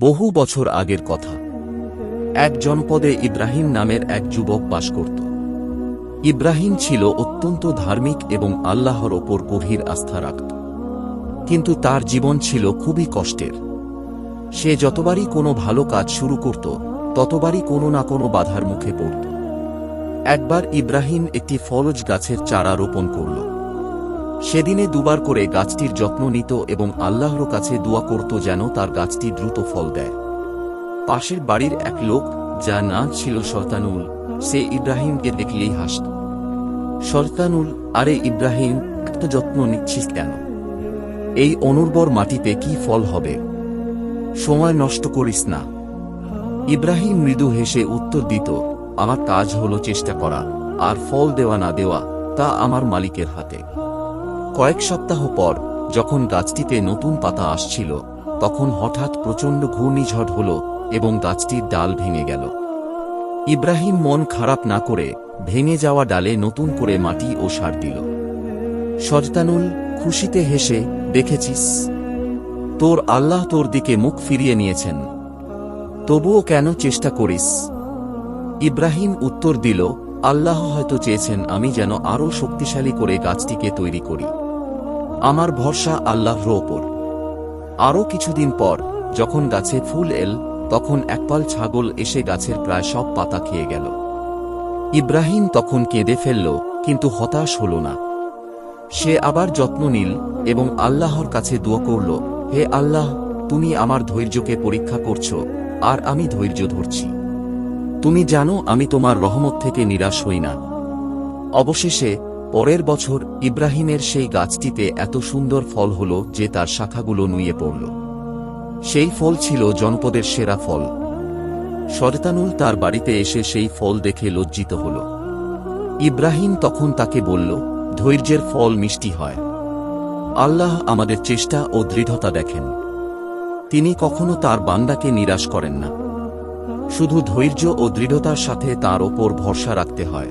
বহু বছর আগের কথা। এক জনপদে ইব্রাহিম নামের এক যুবক বাস করত। ইব্রাহিম ছিল অত্যন্ত ধার্মিক এবং আল্লাহর ওপর গভীর আস্থা রাখত। কিন্তু তার জীবন ছিল খুবই কষ্টের। সে যতবারই কোনো ভালো কাজ শুরু করত, ততবারই কোনো না কোনো বাধার মুখে পড়ত। একবার ইব্রাহিম একটি ফলজ গাছের চারা রোপণ করল। সেদিনে দুবার করে গাছটির যত্ন নিত এবং আল্লাহর কাছে দোয়া করত যেন তার গাছটি দ্রুত ফল দেয়। পাশের বাড়ির এক লোক, যার নাম ছিল শয়তানুল, সে ইব্রাহিমকে দেখলেই হাসত। শয়তানুল, আরে ইব্রাহিম, এত যত্ন নিচ্ছিস কেন? এই অনুর্বর মাটিতে কি ফল হবে? সময় নষ্ট করিস না। ইব্রাহিম মৃদু হেসে উত্তর দিত, আমার কাজ হলো চেষ্টা করা, আর ফল দেওয়া না দেওয়া তা আমার মালিকের হাতে। কয়েক সপ্তাহ পর যখন গাছটিতে নতুন পাতা আসছিল, তখন হঠাৎ প্রচণ্ড ঘূর্ণিঝড় হল এবং গাছটির ডাল ভেঙে গেল। ইব্রাহিম মন খারাপ না করে ভেঙে যাওয়া ডালে নতুন করে মাটি ও সার দিল। শয়তানুল খুশিতে হেসে, দেখেছিস, তোর আল্লাহ তোর দিকে মুখ ফিরিয়ে নিয়েছেন, তবুও কেন চেষ্টা করিস? ইব্রাহিম উত্তর দিল, আল্লাহ হয়তো চেয়েছেন আমি যেন আরও শক্তিশালী করে গাছটিকে তৈরি করি। আমার ভরসা আল্লাহর ওপর। আরও কিছুদিন পর যখন গাছে ফুল এল, তখন একপাল ছাগল এসে গাছের প্রায় সব পাতা খেয়ে গেল। ইব্রাহিম তখন কেঁদে ফেলল, কিন্তু হতাশ হল না। সে আবার যত্ন নিল এবং আল্লাহর কাছে দোয়া করল, হে আল্লাহ, তুমি আমার ধৈর্যকে পরীক্ষা করছ, আর আমি ধৈর্য ধরছি। তুমি জানো আমি তোমার রহমত থেকে নিরাশ হই না। অবশেষে পরের বছর ইব্রাহিমের সেই গাছটিতে এত সুন্দর ফল হল যে তার শাখাগুলো নুয়ে পড়ল। সেই ফল ছিল জনপদের সেরা ফল। শয়তানুল তার বাড়িতে এসে সেই ফল দেখে লজ্জিত হল। ইব্রাহিম তখন তাকে বলল, ধৈর্যের ফল মিষ্টি হয়। আল্লাহ আমাদের চেষ্টা ও দৃঢ়তা দেখেন। তিনি কখনো তার বান্দাকে নিরাশ করেন না। শুধু ধৈর্য ও দৃঢ়তার সাথে তার ওপর ভরসা রাখতে হয়।